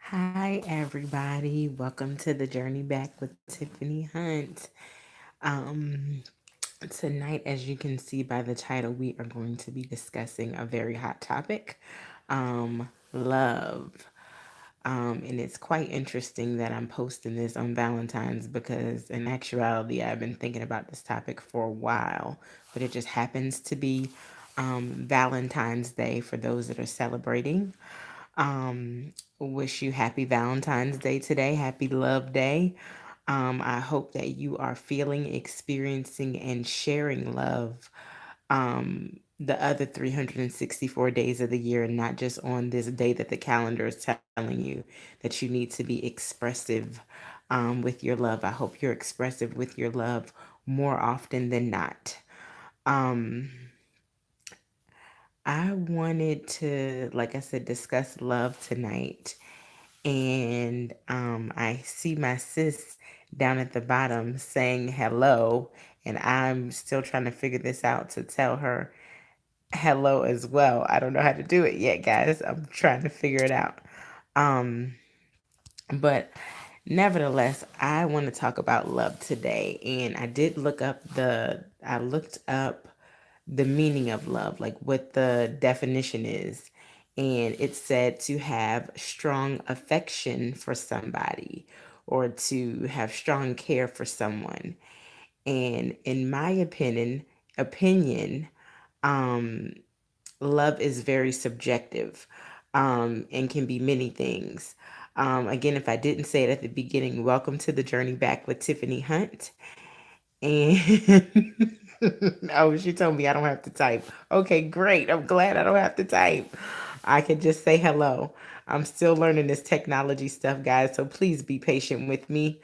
Hi, everybody. Welcome to the Journey Back with Tiffany Hunt. Um, Tonight, as you can see by the title, we are going to be discussing a very hot topic, love. And it's quite interesting that I'm posting this on Valentine's because, in actuality, I've been thinking about this topic for a while, but it just happens to be Valentine's Day for those that are celebrating. Wish you happy Valentine's Day today. Happy Love Day. I hope that you are feeling, experiencing, and sharing love the other 364 days of the year, and not just on this day that the calendar is telling you that you need to be expressive with your love. I hope you're expressive with your love more often than not. Um, I wanted to, like I said, discuss love tonight. And I see my sis down at the bottom saying hello, and I'm still trying to figure this out to tell her hello as well. I don't know how to do it yet, guys. I'm trying to figure it out. Um, but nevertheless, I want to talk about love today, and I looked up the meaning of love, like what the definition is. And it said to have strong affection for somebody or to have strong care for someone. And in my opinion, um, love is very subjective and can be many things. Again, if I didn't say it at the beginning, welcome to the Journey Back with Tiffany Hunt. And oh, she told me I don't have to type. Okay, great. I'm glad I don't have to type. I can just say hello. I'm still learning this technology stuff, guys, so please be patient with me.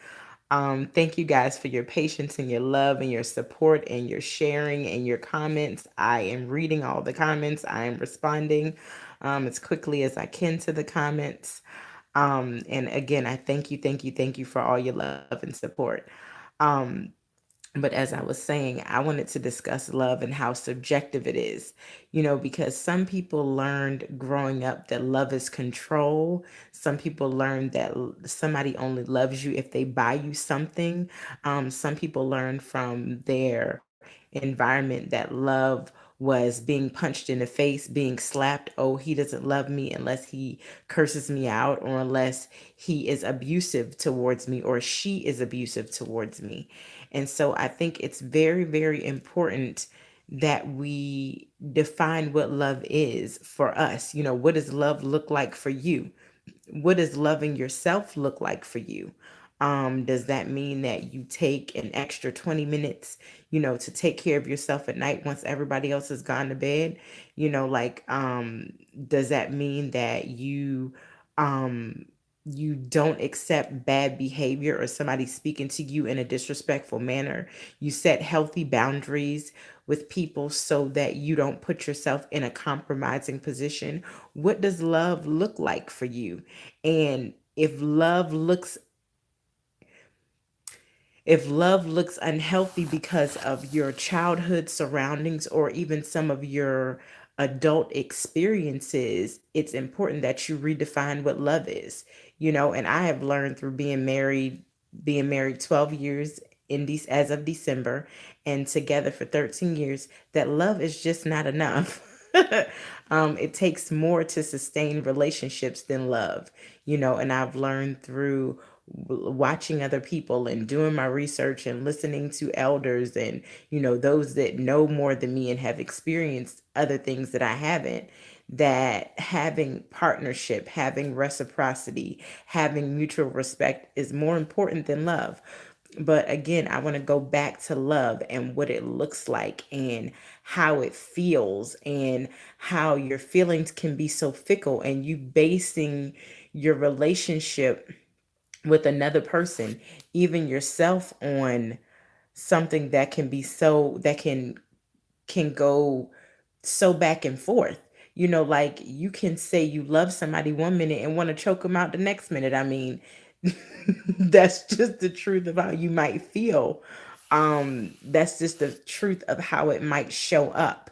Thank you guys for your patience and your love and your support and your sharing and your comments. I am reading all the comments. I am responding as quickly as I can to the comments. And again, I thank you for all your love and support. Um, but as I was saying, I wanted to discuss love and how subjective it is, because some people learned growing up that love is control. Some people learned that somebody only loves you if they buy you something. Some people learn from their environment that love was being punched in the face, being slapped. Oh, he doesn't love me unless he curses me out or unless he is abusive towards me or she is abusive towards me. And so I think it's very, very important that we define what love is for us. What does love look like for you? What does loving yourself look like for you? Does that mean that you take an extra 20 minutes, to take care of yourself at night once everybody else has gone to bed? Does that mean that um, you don't accept bad behavior or somebody speaking to you in a disrespectful manner? You set healthy boundaries with people so that you don't put yourself in a compromising position. What does love look like for you? And if love looks unhealthy because of your childhood surroundings or even some of your adult experiences, it's important that you redefine what love is. And I have learned through being married 12 years as of December and together for 13 years that love is just not enough. It takes more to sustain relationships than love, and I've learned through watching other people and doing my research and listening to elders and those that know more than me and have experienced other things that I haven't, that having partnership, having reciprocity, having mutual respect is more important than love. But again, I want to go back to love and what it looks like and how it feels and how your feelings can be so fickle and you basing your relationship with another person, even yourself, on something that can go so back and forth. Like you can say you love somebody one minute and want to choke them out the next minute. I mean, that's just the truth of how you might feel. That's just the truth of how it might show up.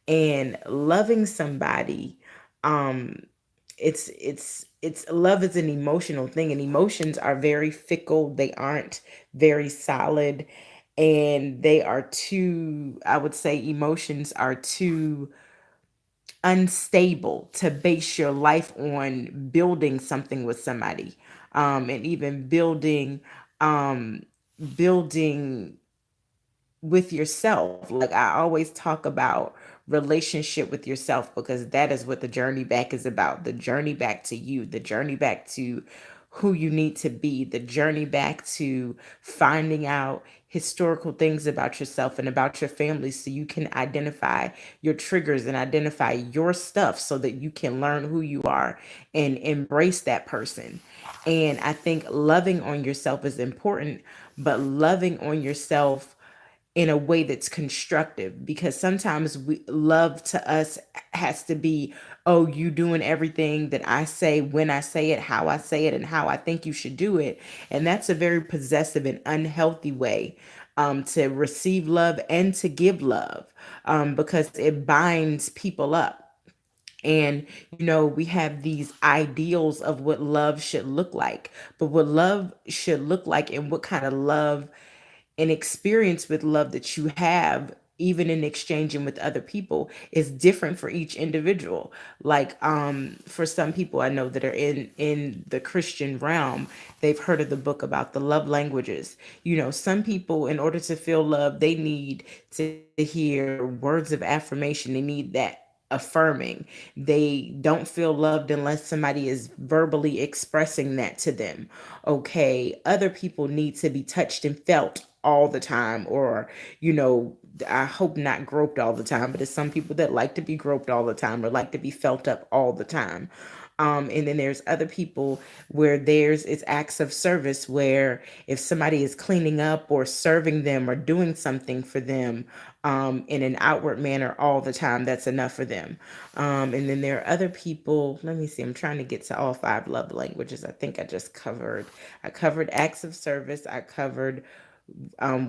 And loving somebody, um, it's love is an emotional thing, and emotions are very fickle. They aren't very solid, and they are too, I would say emotions are too unstable to base your life on building something with somebody, and even um building with yourself. Like I always talk about relationship with yourself, because that is what the journey back is about. The journey back to you, the journey back to who you need to be, the journey back to finding out historical things about yourself and about your family, so you can identify your triggers and identify your stuff so that you can learn who you are and embrace that person. And I think loving on yourself is important, but loving on yourself in a way that's constructive, because sometimes we love to us has to be, oh, you doing everything that I say, when I say it, how I say it, and how I think you should do it. And that's a very possessive and unhealthy way to receive love and to give love, because it binds people up. And we have these ideals of what love should look like, but what love should look like and what kind of love and experience with love that you have, even in exchanging with other people, is different for each individual. Like for some people I know that are in the Christian realm, they've heard of the book about the love languages. Some people, in order to feel love, they need to hear words of affirmation. They need that affirming. They don't feel loved unless somebody is verbally expressing that to them. Okay, other people need to be touched and felt all the time, or I hope not groped all the time, but it's some people that like to be groped all the time or like to be felt up all the time. And then there's other people where there's it's acts of service, where if somebody is cleaning up or serving them or doing something for them in an outward manner all the time, that's enough for them. And then there are other people. Let me see. I'm trying to get to all five love languages. I think I covered acts of service. I covered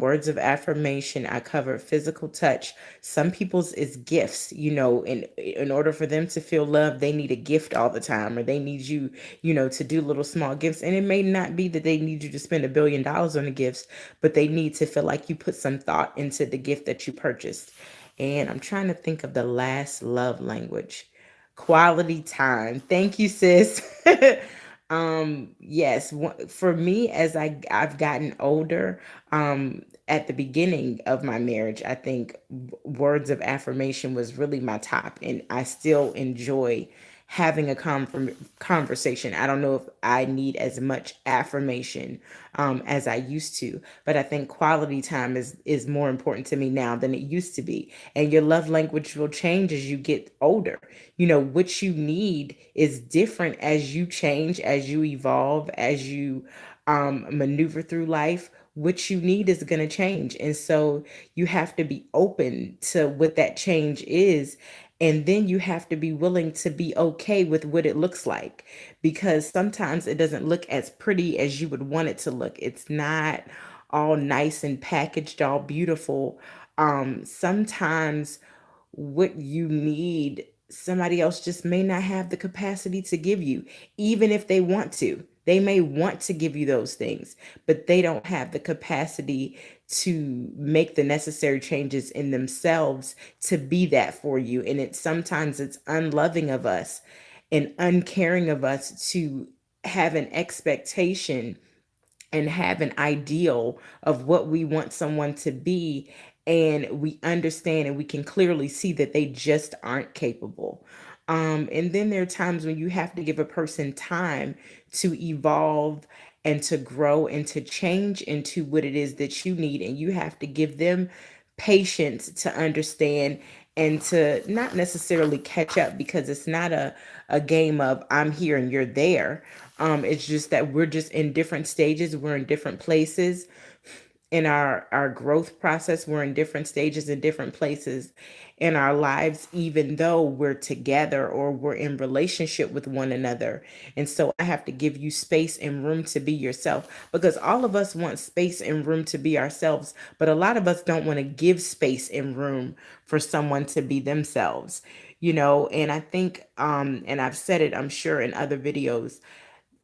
words of affirmation. I covered physical touch. Some people's is gifts. In order for them to feel love, they need a gift all the time, or they need you, to do little small gifts. And it may not be that they need you to spend $1 billion on the gifts, but they need to feel like you put some thought into the gift that you purchased. And I'm trying to think of the last love language. Quality time. Thank you, sis. Yes, for me, as I've gotten older, at the beginning of my marriage, I think words of affirmation was really my top, and I still enjoy having a conversation. I don't know if I need as much affirmation as I used to, but I think quality time is more important to me now than it used to be. And your love language will change as you get older. What you need is different as you change, as you evolve, as you maneuver through life. What you need is going to change. And so you have to be open to what that change is. And then you have to be willing to be okay with what it looks like, because sometimes it doesn't look as pretty as you would want it to look. It's not all nice and packaged, all beautiful. Sometimes what you need, somebody else just may not have the capacity to give you, even if they want to. They may want to give you those things, but they don't have the capacity to make the necessary changes in themselves to be that for you. And it's unloving of us and uncaring of us to have an expectation and have an ideal of what we want someone to be, and we understand and we can clearly see that they just aren't capable. And then there are times when you have to give a person time to evolve and to grow and to change into what it is that you need, and you have to give them patience to understand and to not necessarily catch up, because it's not a game of I'm here and you're there. It's just that we're just in different stages, we're in different places in our growth process. We're in different stages in different places in our lives, even though we're together or we're in relationship with one another. And so I have to give you space and room to be yourself, because all of us want space and room to be ourselves, but a lot of us don't want to give space and room for someone to be themselves. And I think, and I've said it, I'm sure, in other videos,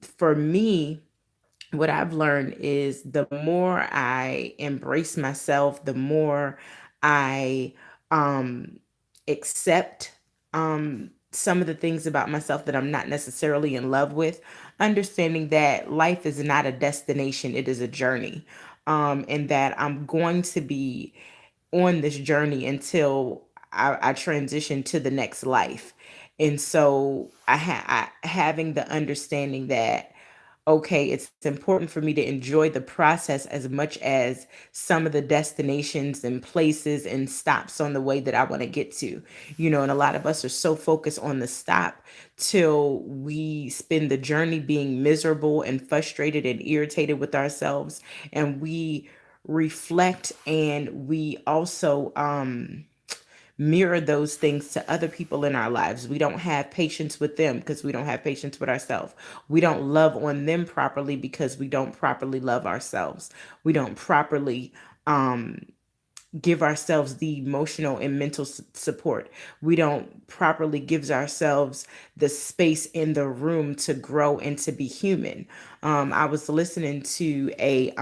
for me, what I've learned is the more I embrace myself, the more I um, accept some of the things about myself that I'm not necessarily in love with, understanding that life is not a destination, it is a journey. And that I'm going to be on this journey until I transition to the next life. And so having the understanding that, okay, it's important for me to enjoy the process as much as some of the destinations and places and stops on the way that I want to get to. And a lot of us are so focused on the stop till we spend the journey being miserable and frustrated and irritated with ourselves. And we reflect, and we also mirror those things to other people in our lives. We don't have patience with them because we don't have patience with ourselves. We don't love on them properly because we don't properly love ourselves. We don't properly give ourselves the emotional and mental support. We don't properly give ourselves the space in the room to grow and to be human. I was listening to a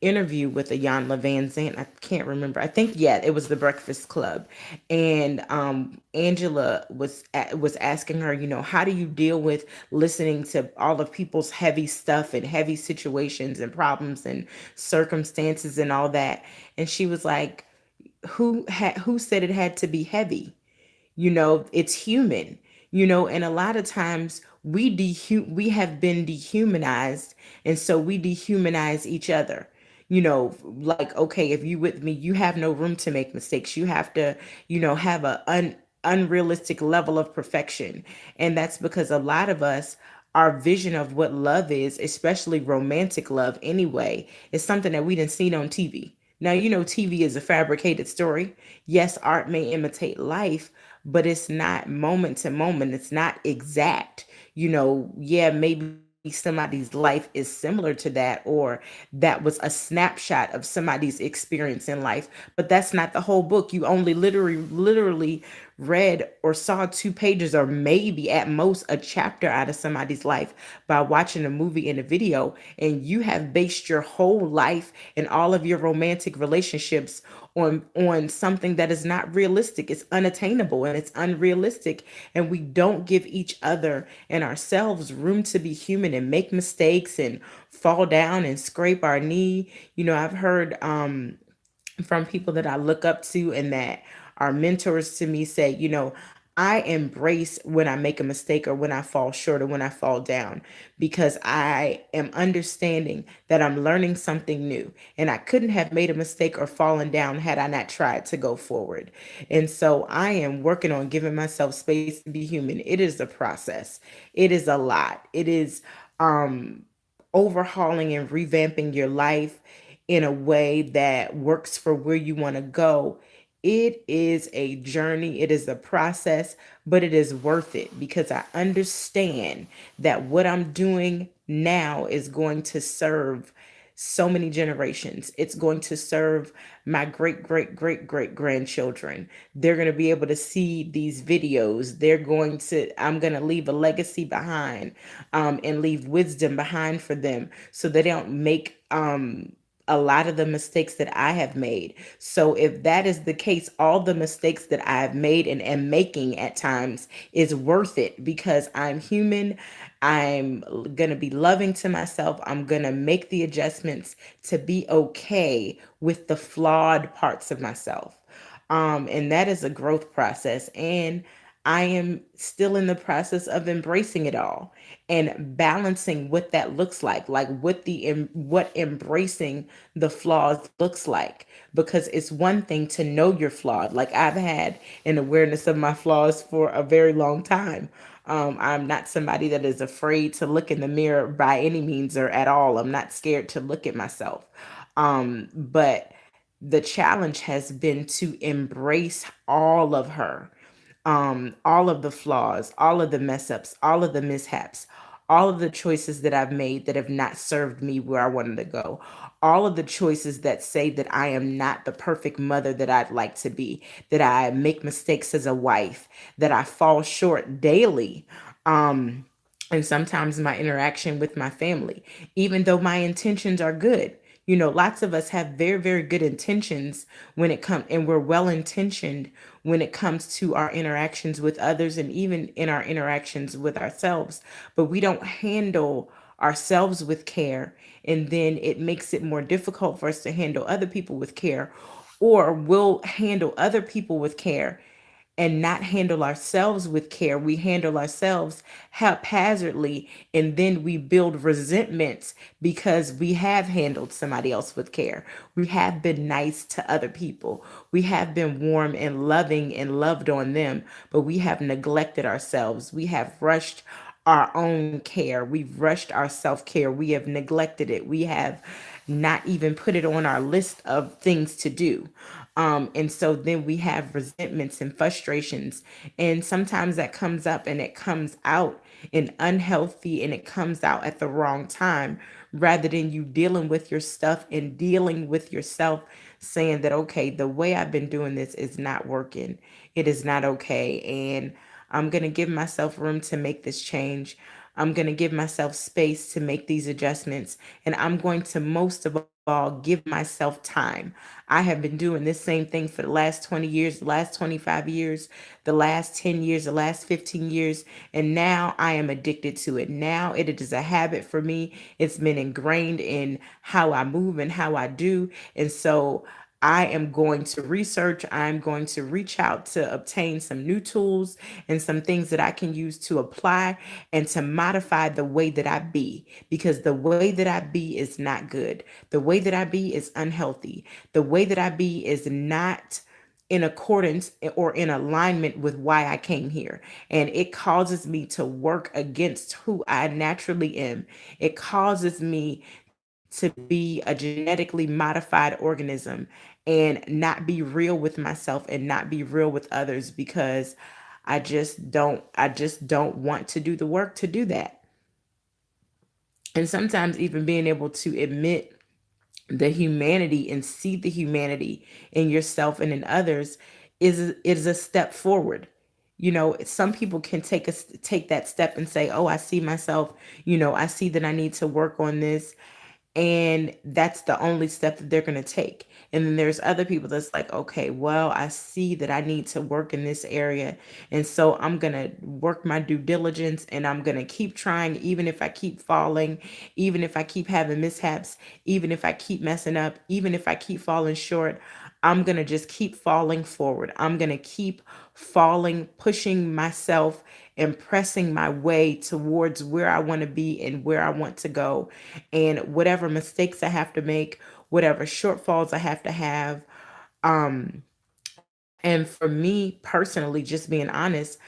interview with a Jan Levan Zant. I can't remember. I think, yeah, it was the Breakfast Club, and Angela was asking her, how do you deal with listening to all of people's heavy stuff and heavy situations and problems and circumstances and all that, and she was like, who said it had to be heavy? It's human. And a lot of times we have been dehumanized, and so we dehumanize each other. Like, okay, if you with me, you have no room to make mistakes. You have to, have a unrealistic level of perfection. And that's because a lot of us, our vision of what love is, especially romantic love anyway, is something that we didn't see on TV. Now, TV is a fabricated story. Yes, art may imitate life, but it's not moment to moment. It's not exact. Yeah, maybe somebody's life is similar to that, or that was a snapshot of somebody's experience in life, but that's not the whole book. You only literally read or saw 2 pages, or maybe at most a chapter out of somebody's life by watching a movie and a video, and you have based your whole life and all of your romantic relationships on something that is not realistic. It's unattainable and it's unrealistic, and we don't give each other and ourselves room to be human and make mistakes and fall down and scrape our knee. I've heard from people that I look up to and that are mentors to me say, I embrace when I make a mistake or when I fall short or when I fall down, because I am understanding that I'm learning something new, and I couldn't have made a mistake or fallen down had I not tried to go forward. And so I am working on giving myself space to be human. It is a process. It is a lot. It is um overhauling and revamping your life in a way that works for where you want to go. It is a journey, it is a process, but it is worth it because I understand that what I'm doing now is going to serve so many generations. It's going to serve my great, great, great, great grandchildren. They're going to be able to see these videos. I'm going to leave a legacy behind, and leave wisdom behind for them so they don't make, a lot of the mistakes that I have made. So if that is the case, all the mistakes that I have made and am making at times is worth it because I'm human. I'm going to be loving to myself. I'm going to make the adjustments to be okay with the flawed parts of myself. And that is a growth process. And I am still in the process of embracing it all and balancing what that looks like what embracing the flaws looks like. Because it's one thing to know you're flawed. Like, I've had an awareness of my flaws for a very long time. I'm not somebody that is afraid to look in the mirror by any means or at all. I'm not scared to look at myself. But the challenge has been to embrace all of her, all of the flaws, all of the mess ups, all of the mishaps, all of the choices that I've made that have not served me where I wanted to go, all of the choices that say that I am not the perfect mother that I'd like to be, that I make mistakes as a wife, that I fall short daily. Um, and sometimes my interaction with my family, even though my intentions are good. Lots of us have very, very good intentions when it comes, and we're well intentioned when it comes to our interactions with others and even in our interactions with ourselves. But we don't handle ourselves with care. And then it makes it more difficult for us to handle other people with care, or we'll handle other people with care and not handle ourselves with care. We handle ourselves haphazardly, and then we build resentments because we have handled somebody else with care. We have been nice to other people. We have been warm and loving and loved on them, but we have neglected ourselves. We have rushed our own care. We've rushed our self care. We have neglected it. We have not even put it on our list of things to do. And so then we have resentments and frustrations. And sometimes that comes up and it comes out in unhealthy, and it comes out at the wrong time, rather than you dealing with your stuff and dealing with yourself, saying that, okay, the way I've been doing this is not working. It is not okay. And I'm going to give myself room to make this change. I'm going to give myself space to make these adjustments. And I'm going to, most of all, give myself time. I have been doing this same thing for the last 20 years, the last 25 years, the last 10 years, the last 15 years. And now I am addicted to it. Now it is a habit for me. It's been ingrained in how I move and how I do. And so I am going to research. I'm going to reach out to obtain some new tools and some things that I can use to apply and to modify the way that I be, because the way that I be is not good. The way that I be is unhealthy. The way that I be is not in accordance or in alignment with why I came here. And it causes me to work against who I naturally am. It causes me to be a genetically modified organism and not be real with myself and not be real with others, because I just don't want to do the work to do that. And sometimes even being able to admit the humanity and see the humanity in yourself and in others is a step forward. Some people can take that step and say, oh, I see myself, I see that I need to work on this, and that's the only step that they're going to take. And then there's other people that's like, okay, well, I see that I need to work in this area, and so I'm going to work my due diligence, and I'm going to keep trying, even if I keep falling, even if I keep having mishaps, even if I keep messing up, even if I keep falling short. I'm going to just keep falling forward. I'm going to keep falling, pushing myself and pressing my way towards where I want to be and where I want to go. And whatever mistakes I have to make, whatever shortfalls I have to have. And for me personally, just being honest,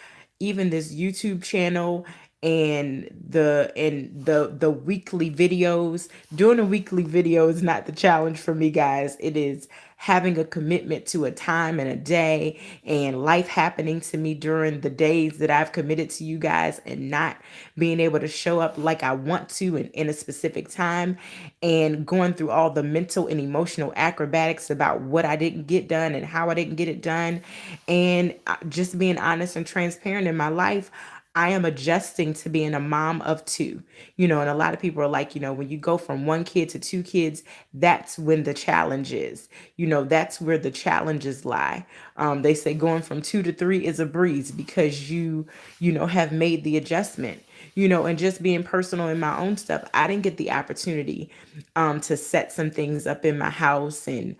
even this YouTube channel and the weekly videos, doing a weekly video is not the challenge for me, guys. It is having a commitment to a time and a day, and life happening to me during the days that I've committed to you guys, and not being able to show up like I want to in a specific time, and going through all the mental and emotional acrobatics about what I didn't get done and how I didn't get it done. And just being honest and transparent in my life, I am adjusting to being a mom of two. And a lot of people are like, when you go from one kid to two kids, that's when the challenge is. That's where the challenges lie. They say going from two to three is a breeze because you have made the adjustment. And just being personal in my own stuff, I didn't get the opportunity to set some things up in my house and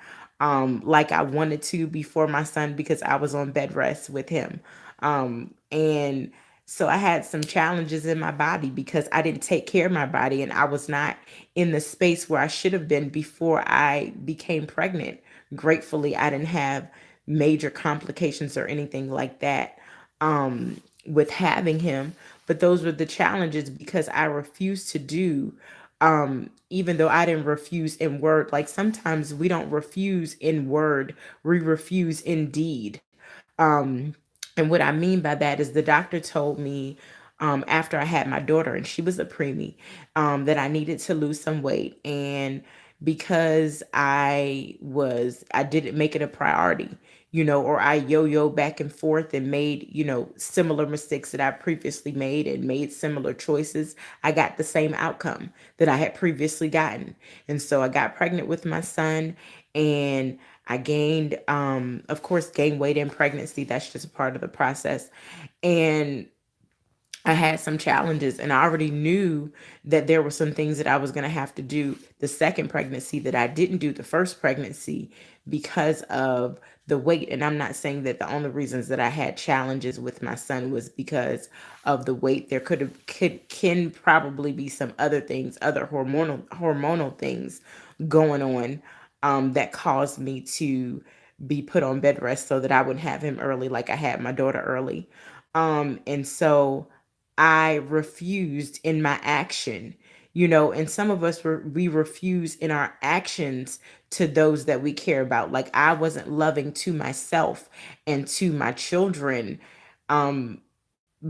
like I wanted to before my son, because I was on bed rest with him. And so I had some challenges in my body because I didn't take care of my body, and I was not in the space where I should have been before I became pregnant. Gratefully, I didn't have major complications or anything like that with having him. But those were the challenges because I refused to do, even though I didn't refuse in word. Like sometimes we don't refuse in word, we refuse in deed. um and what I mean by that is the doctor told me, after I had my daughter, and she was a preemie, that I needed to lose some weight. And because I didn't make it a priority, or I yo-yo back and forth and made, similar mistakes that I previously made and made similar choices, I got the same outcome that I had previously gotten. And so I got pregnant with my son, and I gained, of course, gained weight in pregnancy. That's just a part of the process. And I had some challenges, and I already knew that there were some things that I was going to have to do the second pregnancy that I didn't do the first pregnancy because of the weight. And I'm not saying that the only reasons that I had challenges with my son was because of the weight. There can probably be some other things, other hormonal things going on, that caused me to be put on bed rest so that I wouldn't have him early, like I had my daughter early. And so I refused in my action, and some of us we refuse in our actions to those that we care about. Like, I wasn't loving to myself and to my children, um,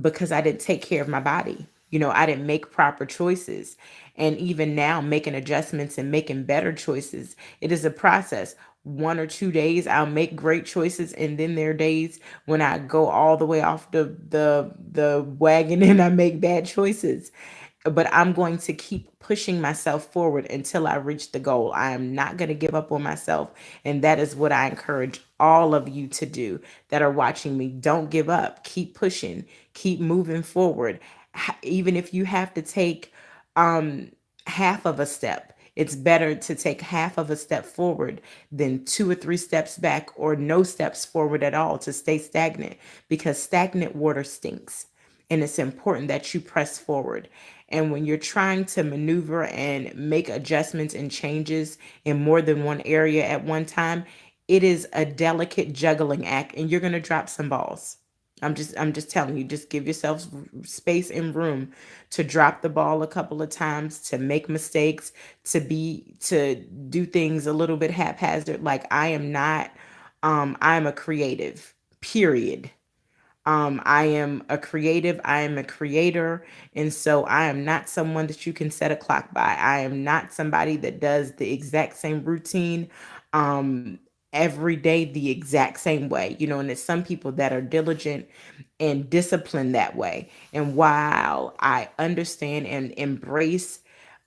because I didn't take care of my body. I didn't make proper choices. And even now, making adjustments and making better choices, it is a process. 1 or 2 days, I'll make great choices, and then there are days when I go all the way off the wagon and I make bad choices. But I'm going to keep pushing myself forward until I reach the goal. I am not going to give up on myself. And that is what I encourage all of you to do that are watching me. Don't give up. Keep pushing, keep moving forward. Even if you have to take um, half of a step, it's better to take half of a step forward than 2 or 3 steps back, or no steps forward at all, to stay stagnant, because stagnant water stinks. And it's important that you press forward. And when you're trying to maneuver and make adjustments and changes in more than one area at one time, it is a delicate juggling act, and you're going to drop some balls. I'm just telling you, just give yourself space and room to drop the ball a couple of times, to make mistakes, to do things a little bit haphazard. Like, I'm a creative, period. I am a creative, I am a creator. And so I am not someone that you can set a clock by. I am not somebody that does the exact same routine um, every day the exact same way. And there's some people that are diligent and disciplined that way. And while I understand and embrace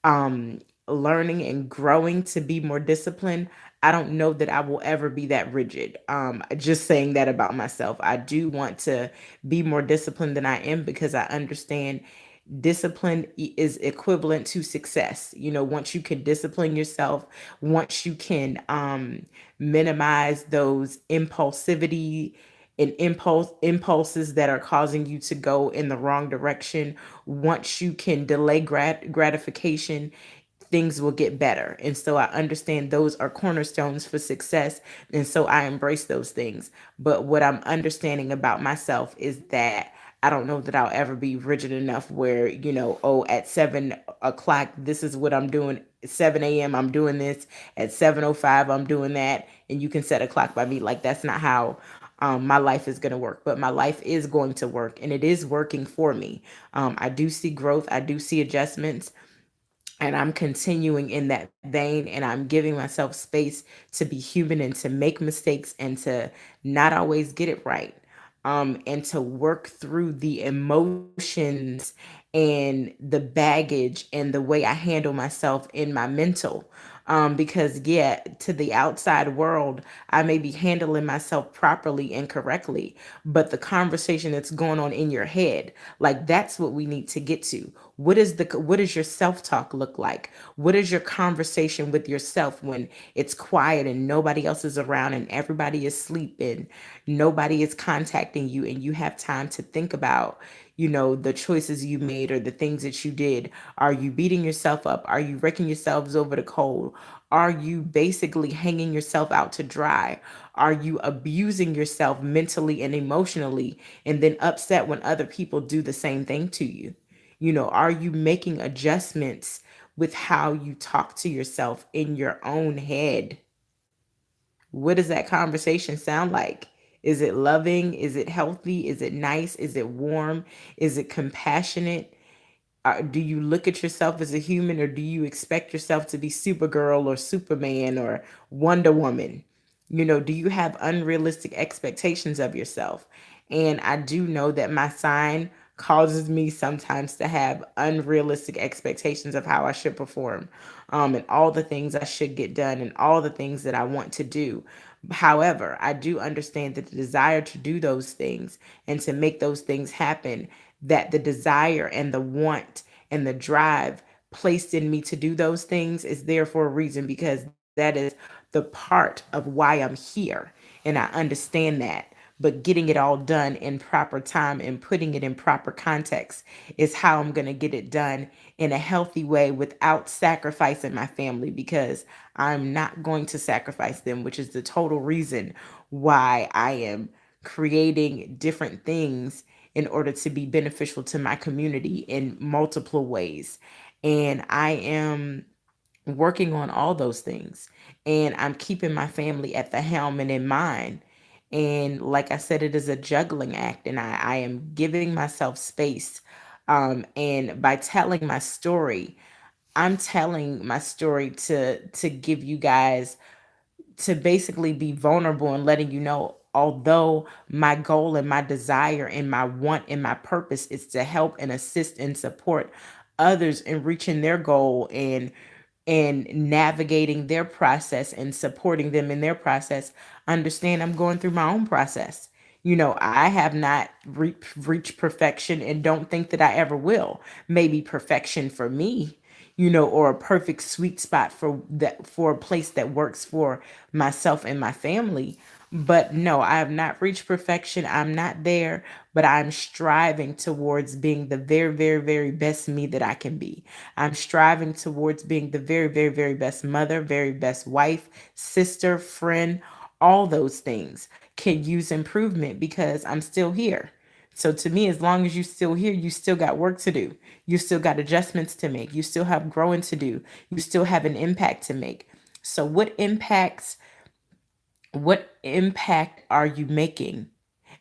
um, learning and growing to be more disciplined, I don't know that I will ever be that rigid. Just saying that about myself. I do want to be more disciplined than I am, because I understand discipline is equivalent to success. Once you can discipline yourself, once you can minimize those impulses that are causing you to go in the wrong direction, once you can delay gratification, things will get better. And so I understand those are cornerstones for success. And so I embrace those things. But what I'm understanding about myself is that I don't know that I'll ever be rigid enough where, oh, at 7 o'clock, this is what I'm doing. 7 a.m., I'm doing this. At 7:05, I'm doing that. And you can set a clock by me. Like, that's not how my life is going to work. But my life is going to work, and it is working for me. I do see growth, I do see adjustments, and I'm continuing in that vein, and I'm giving myself space to be human and to make mistakes and to not always get it right. And to work through the emotions and the baggage and the way I handle myself in my mental. Because, yeah, to the outside world, I may be handling myself properly and correctly, but the conversation that's going on in your head, like, that's what we need to get to. What does your self-talk look like? What is your conversation with yourself when it's quiet and nobody else is around and everybody is sleeping, nobody is contacting you, and you have time to think about, the choices you made or the things that you did? Are you beating yourself up? Are you wrecking yourselves over the cold? Are you basically hanging yourself out to dry? Are you abusing yourself mentally and emotionally, and then upset when other people do the same thing to you? Are you making adjustments with how you talk to yourself in your own head? What does that conversation sound like? Is it loving? Is it healthy? Is it nice? Is it warm? Is it compassionate? Do you look at yourself as a human, or do you expect yourself to be Supergirl or Superman or Wonder Woman? Do you have unrealistic expectations of yourself? And I do know that my sign causes me sometimes to have unrealistic expectations of how I should perform, and all the things I should get done and all the things that I want to do. However, I do understand that the desire to do those things and to make those things happen, that the desire and the want and the drive placed in me to do those things is there for a reason, because that is the part of why I'm here. And I understand that. But getting it all done in proper time and putting it in proper context is how I'm going to get it done in a healthy way without sacrificing my family, because I'm not going to sacrifice them, which is the total reason why I am creating different things in order to be beneficial to my community in multiple ways. And I am working on all those things. And I'm keeping my family at the helm and in mind. And like I said, it is a juggling act, and I am giving myself space. And by telling my story, I'm telling my story to give you guys, to basically be vulnerable and letting you know, although my goal and my desire and my want and my purpose is to help and assist and support others in reaching their goal and navigating their process and supporting them in their process, understand I'm going through my own process. I have not reached perfection and don't think that I ever will. Maybe perfection for me, or a perfect sweet spot for a place that works for myself and my family. But no, I have not reached perfection. I'm not there, but I'm striving towards being the very, very, very best me that I can be. I'm striving towards being the very, very, very best mother, very best wife, sister, friend. All those things can use improvement because I'm still here. So to me, as long as you're still here, you still got work to do. You still got adjustments to make. You still have growing to do. You still have an impact to make. So what impact are you making?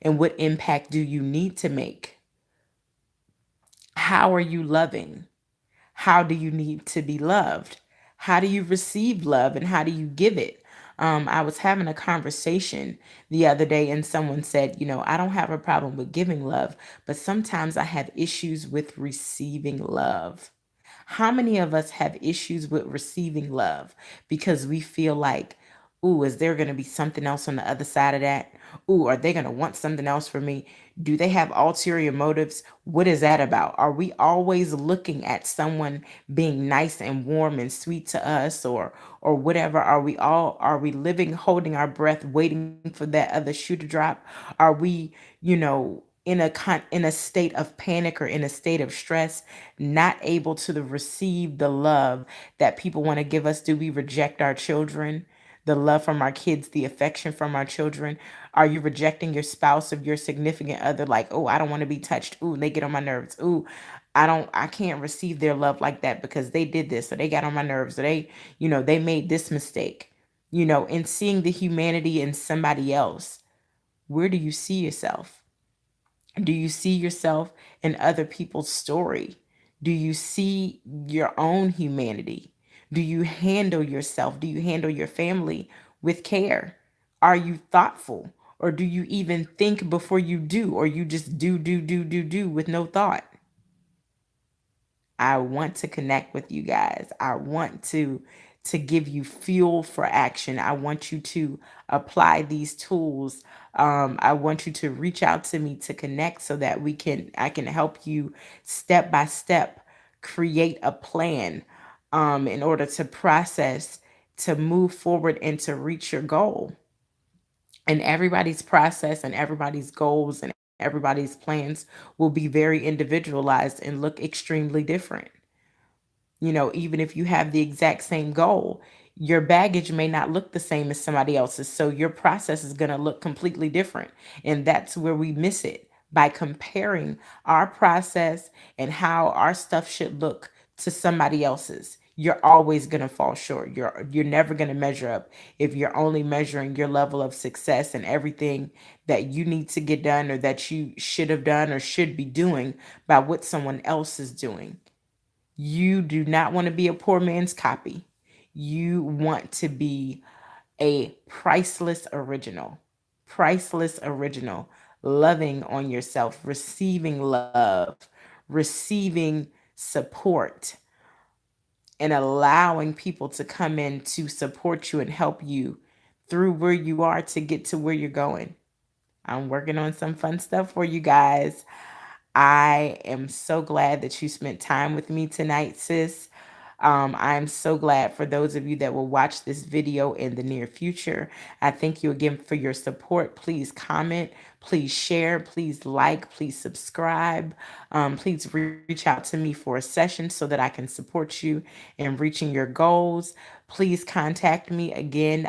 And what impact do you need to make? How are you loving? How do you need to be loved? How do you receive love and how do you give it? I was having a conversation the other day and someone said, I don't have a problem with giving love, but sometimes I have issues with receiving love. How many of us have issues with receiving love because we feel like, ooh, is there going to be something else on the other side of that? Ooh, are they going to want something else from me? Do they have ulterior motives? What is that about? Are we always looking at someone being nice and warm and sweet to us, or whatever? Are we living holding our breath waiting for that other shoe to drop? Are we, in a state of panic or in a state of stress, not able to receive the love that people want to give us? Do we reject our children? The love from our kids, the affection from our children? Are you rejecting your spouse or your significant other? Like, oh, I don't want to be touched. Ooh, they get on my nerves. Ooh, I can't receive their love like that because they did this or they got on my nerves or they made this mistake. In seeing the humanity in somebody else, where do you see yourself? Do you see yourself in other people's story? Do you see your own humanity? Do you handle yourself? Do you handle your family with care? Are you thoughtful? Or do you even think before you do? Or you just do, do, do, do, do with no thought? I want to connect with you guys. I want to give you fuel for action. I want you to apply these tools. I want you to reach out to me to connect so that I can help you step by step create a plan, in order to process, to move forward and to reach your goal. And everybody's process and everybody's goals and everybody's plans will be very individualized and look extremely different. Even if you have the exact same goal, your baggage may not look the same as somebody else's. So your process is going to look completely different. And that's where we miss it, by comparing our process and how our stuff should look to somebody else's. you're always going to fall short. You're never going to measure up if you're only measuring your level of success and everything that you need to get done or that you should have done or should be doing by what someone else is doing. You do not want to be a poor man's copy. You want to be a priceless original, loving on yourself, receiving love, receiving support, and allowing people to come in to support you and help you through where you are to get to where you're going. I'm working on some fun stuff for you guys. I am so glad that you spent time with me tonight, sis. I'm so glad for those of you that will watch this video in the near future. I thank you again for your support. Please comment, please share, please like, please subscribe. Please reach out to me for a session so that I can support you in reaching your goals. Please contact me again.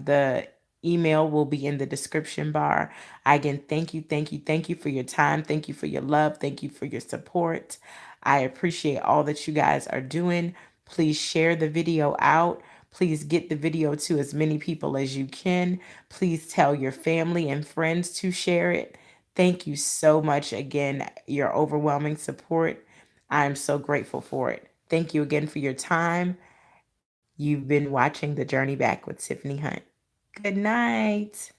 The email will be in the description bar. Again, thank you for your time. Thank you for your love. Thank you for your support. I appreciate all that you guys are doing. Please share the video out. Please get the video to as many people as you can. Please tell your family and friends to share it. Thank you so much again, your overwhelming support. I'm so grateful for it. Thank you again for your time. You've been watching The Journey Back with Tiffany Hunt. Good night.